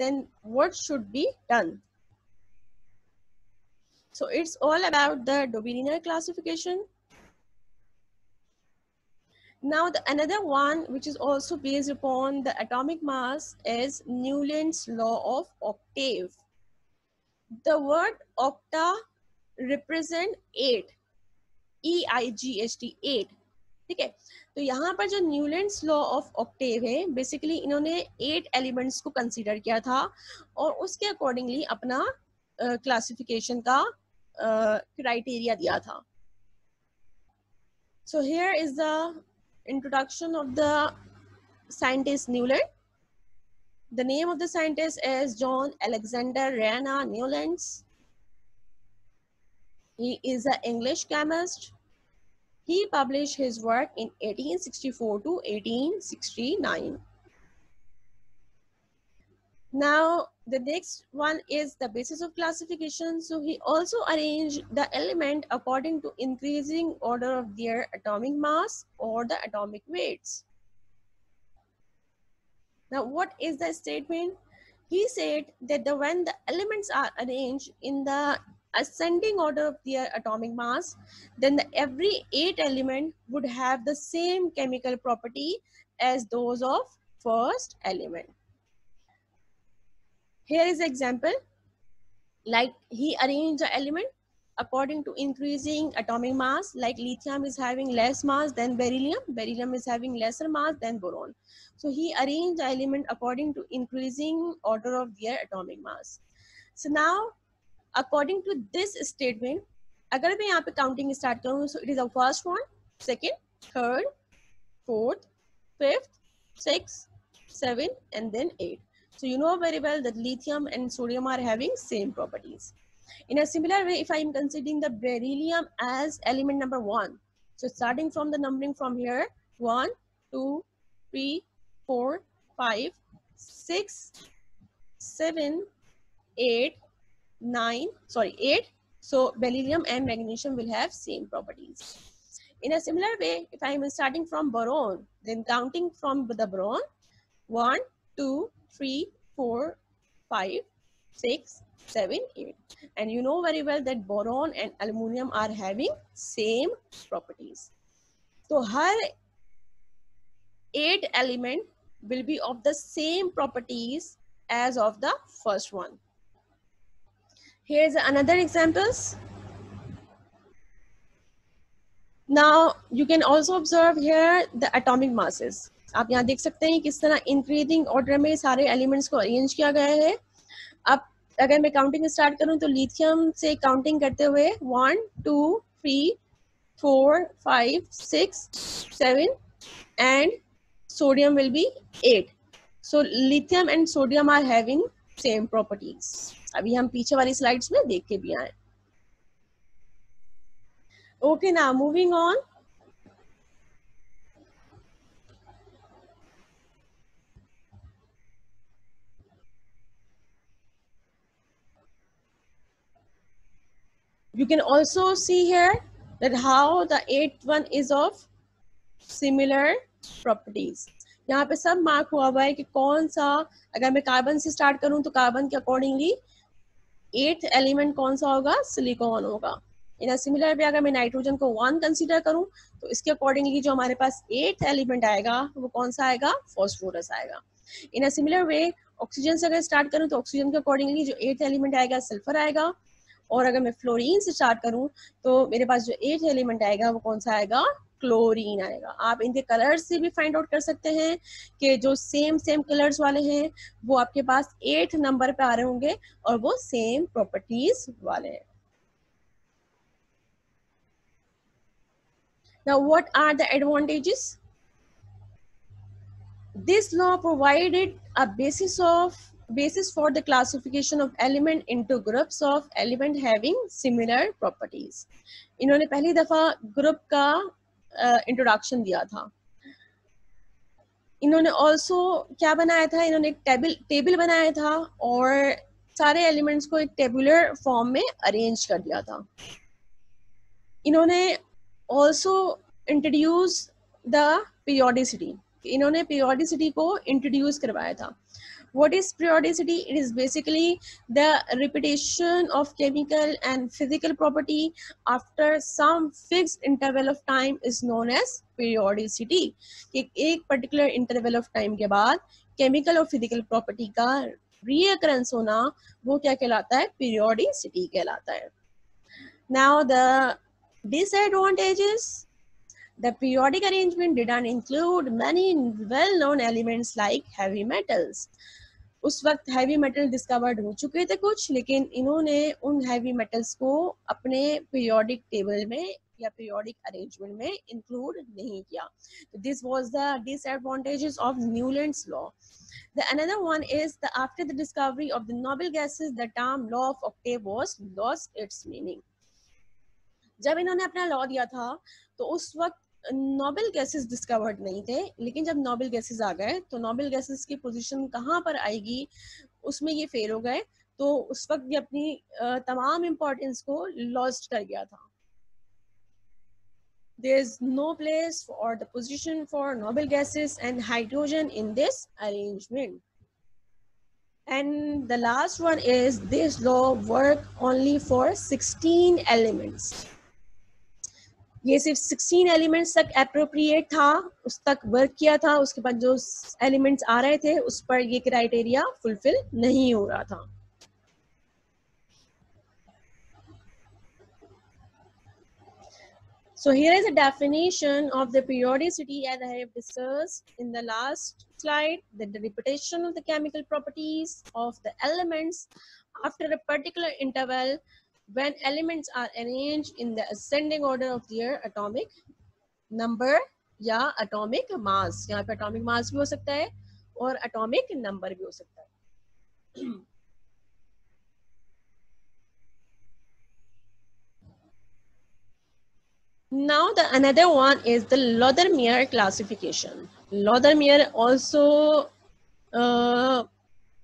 then what should be done? So it's all about the Dobrynin classification. Now the another one which is also based upon the atomic mass is Newland's law of octave. The word octa represent 8, EIGHT 8, ठीक है। तो यहाँ पर जो Newlands law of Octave है, basically इन्होंने 8 elements को consider किया था और उसके अकॉर्डिंगली अपना क्लासिफिकेशन का क्राइटेरिया दिया था। So here is the introduction of the scientist Newland. The name of the scientist is John Alexander Rana Newlands. He is an English chemist. He published his work in 1864 to 1869. Now, the next one is the basis of classification. So he also arranged the element according to increasing order of their atomic mass or the atomic weights. Now, what is the statement? He said that when the elements are arranged in the ascending order of their atomic mass, then every 8 element would have the same chemical property as those of first element. Here is an example, like he arranged the element according to increasing atomic mass, like lithium is having less mass than beryllium, beryllium is having lesser mass than boron. So he arranged the element according to increasing order of their atomic mass. So now, according to this statement, अगर मैं यहाँ पे counting start करूँ, so it is the first one, second, third, fourth, fifth, sixth, seventh, and then 8. So you know very well that lithium and sodium are having same properties. In a similar way, if I am considering the beryllium as element number 1, so starting from the numbering from here, 1, 2, 3, 4, 5, 6, 7, 8, 9, sorry, 8. So beryllium and magnesium will have same properties. In a similar way, if I am starting from boron, then counting from the boron, 1, 2, 3, 4, 5, 6, 7, 8. And you know very well that boron and aluminum are having same properties. So her 8 element will be of the same properties as of the first one. Here's another examples. Now you can also observe here the atomic masses. आप यहाँ देख सकते हैं किस तरह increasing order में सारे elements को अरेंज किया गया है। अब अगर मैं काउंटिंग स्टार्ट करूं तो लिथियम से काउंटिंग करते हुए 1, 2, 3, 4, 5, 6, 7 and sodium will be 8. So lithium and sodium are having same properties. अभी हम पीछे वाली स्लाइड्स में देख के भी आए। Okay, now moving on. You can also see here that how the 8th one is of similar properties. यहाँ पे सब मार्क हुआ हुआ है कि कौन सा, अगर मैं कार्बन से स्टार्ट करूं तो कार्बन के अकॉर्डिंगली 8th एलिमेंट कौन सा होगा, सिलिकॉन होगा। इन अ सिमिलर वे अगर मैं नाइट्रोजन को 1 कंसीडर करूं तो इसके अकॉर्डिंगली जो हमारे पास 8th एलिमेंट आएगा वो कौन सा आएगा, फॉस्फोरस आएगा। इन अ सिमिलर वे ऑक्सीजन से अगर स्टार्ट करूं तो ऑक्सीजन के अकॉर्डिंगली जो 8th एलिमेंट आएगा सल्फर आएगा, और अगर मैं फ्लोरीन से स्टार्ट करूं तो मेरे पास जो 8th एलिमेंट आएगा वो कौन सा आएगा, क्लोरीन आएगा। आप इनके कलर्स से भी फाइंड आउट कर सकते हैं कि जो सेम कलर्स वाले हैं वो आपके पास 8th नंबर पे आ रहे होंगे और वो सेम प्रॉपर्टीज वाले हैं। Now what are the advantages? This law provided a basis for the classification of element into groups of element having similar properties. इन्होंने पहली दफा ग्रुप का इंट्रोडक्शन दिया था। इन्होंने ऑल्सो क्या बनाया था, इन्होंने एक टेबल बनाया था और सारे एलिमेंट्स को एक टेबुलर फॉर्म में अरेंज कर दिया था। इन्होंने ऑल्सो इंट्रोड्यूस द पीरियोडिसिटी, इन्होंने पीरियोडिसिटी को इंट्रोड्यूस करवाया था। What is periodicity? It is basically the repetition of chemical and physical property after some fixed interval of time is known as periodicity. एक particular interval of time के बाद chemical और physical property का reoccurrence होना वो क्या कहलाता है? Periodicity कहलाता है. Now the disadvantages. The periodic arrangement did not include many well-known elements like heavy metals. उस वक्त हैवी मेटल डिस्कवर्ड हो चुके थे कुछ, लेकिन इन्होंने उन हैवी मेटल्स को अपने पीरियोडिक टेबल में या पीरियोडिक अरेंजमेंट में इंक्लूड नहीं किया. This was the disadvantages of Newlands law. The another one is that after the discovery of the noble gases, the term law of octave was lost its meaning. जब इन्होंने अपना law दिया था तो उस वक्त नोबेल गैसेस डिस्कवर्ड नहीं थे, लेकिन जब नोबेल गैसेस आ गए तो नोबेल गैसेस की पोजीशन कहाँ पर आएगी उसमें ये फेल हो गए, तो उस वक्त ये अपनी तमाम इंपॉर्टेंस को लॉस्ट कर गया था. There is no place for the position for noble gases and hydrogen in this arrangement. And the last one is this law work only for 16 elements. ये सिर्फ 16 एलिमेंट्स तक एप्रोप्रिएट था, उस तक वर्क किया था. उसके बाद जो एलिमेंट्स आ रहे थे उस पर ये क्राइटेरिया फुलफिल नहीं हो रहा था. So here is a definition of the periodicity as I have discussed in the last slide, that the repetition of the chemical properties of the elements after a particular interval when elements are arranged in the ascending order of their atomic number या atomic mass. यहाँ पे atomic mass भी हो सकता है और atomic number भी हो सकता है. Now the another one is the Lothar-Meyer classification. Lothar-Meyer also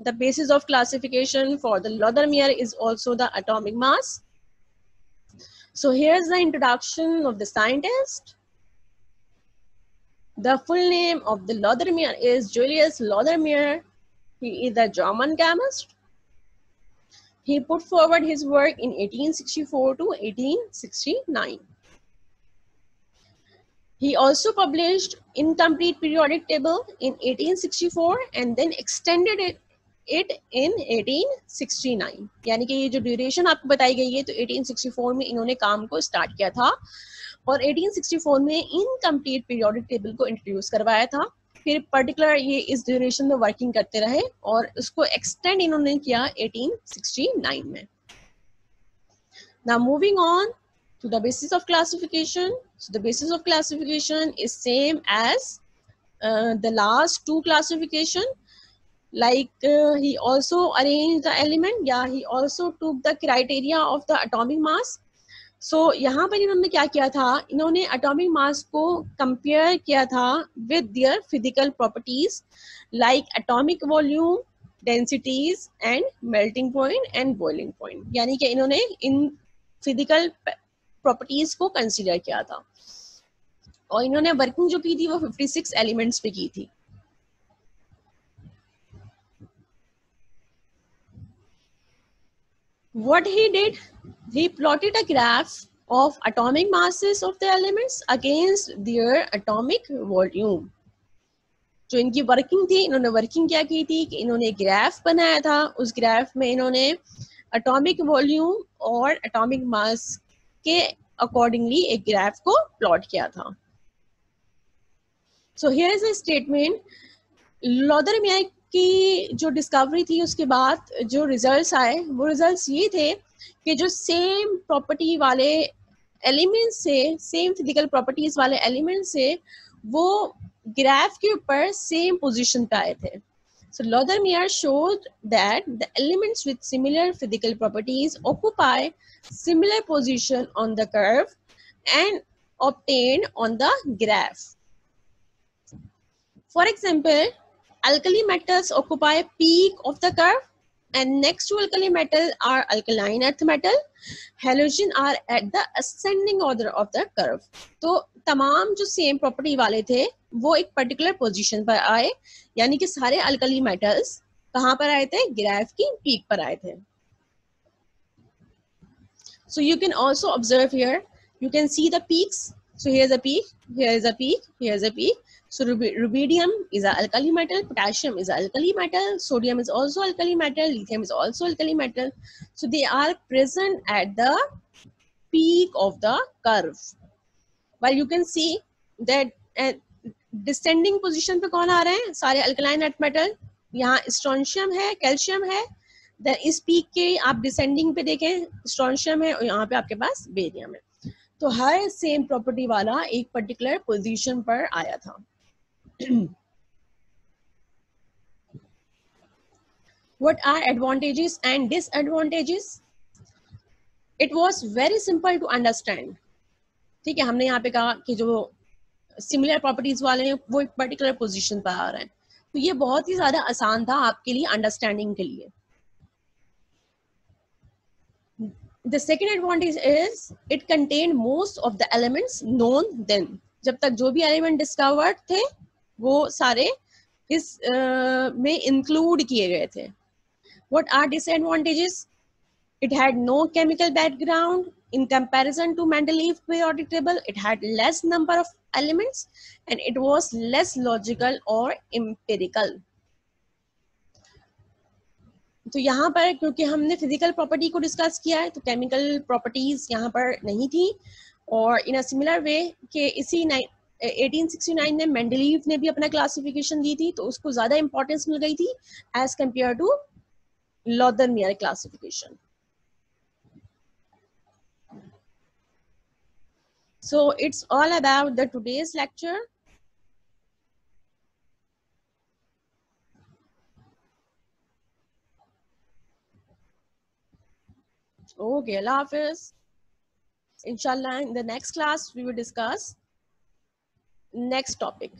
the basis of classification for the Lothar-Meyer is also the atomic mass. So here's the introduction of the scientist. The full name of the Lothar-Meyer is Julius Lothar-Meyer. He is a German chemist. He put forward his work in 1864 to 1869. He also published Incomplete Periodic Table in 1864 and then extended it in 1869. यानी कि ये जो duration आपको बताई गई है तो 1864 में इन्होंने काम को स्टार्ट किया था और 1864 में इनकम्प्लीट पीरियोडिक टेबल को इंट्रोड्यूस करवाया था. फिर पर्टिकुलर ये इस ड्यूरेशन में वर्किंग करते रहे और उसको एक्सटेंड इन्होंने किया 1869 में. Now moving on to the basis of classification. So the basis of classification is same as the last two classification. Like he also arranged the element. Yeah, he also took the criteria of the atomic mass. So यहाँ पर इन्होंने क्या किया था, इन्होंने atomic mass को compare किया था with their physical properties like atomic volume, densities and melting point and boiling point. यानी कि इन्होंने इन physical properties को consider किया था और इन्होंने वर्किंग जो की थी वो 56 एलिमेंट्स पे की थी. What he did, he plotted a graph of atomic masses of the elements against their atomic volume. जो इनकी वर्किंग थी, इन्होंने वर्किंग क्या की थी कि इन्होंने ग्राफ बनाया था. उस ग्राफ में इन्होंने एटॉमिक वॉल्यूम और एटॉमिक मास के अकॉर्डिंगली एक ग्राफ को प्लॉट किया था. So here is a statement. Lothar-mayor की जो डिस्कवरी थी उसके बाद जो रिजल्ट्स आए वो रिजल्ट्स ये थे कि जो सेम प्रॉपर्टी वाले एलिमेंट से, सेम फिजिकल प्रॉपर्टीज वाले एलिमेंट से वो ग्राफ के ऊपर सेम पोजीशन पे आए थे. So Lothar-Meyer showed that the elements with similar physical properties occupy similar position on the curve and obtained on the graph. For example, alkali metals occupy peak of the curve and next to alkali metal are alkaline earth metal. Halogen are at the ascending order of the curve. तो तमाम जो same property वाले थे वो एक particular position पर आए, यानी कि सारे अल्कली मेटल्स कहाँ पर आए थे? ग्राफ की पीक पर आए थे. So you can also observe here, you can see the peaks. So here's a peak, here is a peak, here's a peak. So rubidium is an alkali metal, potassium is an alkali metal, sodium is also alkali metal, lithium is also alkali metal. So they are present at the peak of the curve. While you can see that descending position पे कौन आ रहे हैं? सारे alkaline earth metal. यहाँ strontium है, calcium है. इस peak के आप डिसेंडिंग पे देखें, स्ट्रॉन्शियम है और यहाँ पे आपके पास बेरियम है. तो हर सेम प्रॉपर्टी वाला एक पर्टिकुलर पोजीशन पर आया था. What are advantages and disadvantages? It was very simple to understand. ठीक है, हमने यहाँ पे कहा कि जो सिमिलर प्रॉपर्टीज वाले हैं वो एक पर्टिकुलर पोजीशन पर आ रहे हैं, तो ये बहुत ही ज्यादा आसान था आपके लिए अंडरस्टैंडिंग के लिए. The second advantage is it contained most of the elements known then. जब तक जो भी एलिमेंट डिस्कवर्ड थे वो सारे इस में इंक्लूड किए गए थे. What are disadvantages? It had no chemical background in comparison to Mendeleev periodic table. It had less number of elements and it was less logical or empirical. तो यहाँ पर क्योंकि हमने फिजिकल प्रॉपर्टी को डिस्कस किया है तो केमिकल प्रॉपर्टीज यहाँ पर नहीं थी. और इन अ सिमिलर वे कि इसी 1869 में मेंडलीव ने भी अपना क्लासिफिकेशन दी थी, तो उसको ज्यादा इंपॉर्टेंस मिल गई थी as compare to Lothar Meyer classification. So it's all about the today's lecture. Okay, Allah Hafiz. Inshallah, in the next class, we will discuss next topic.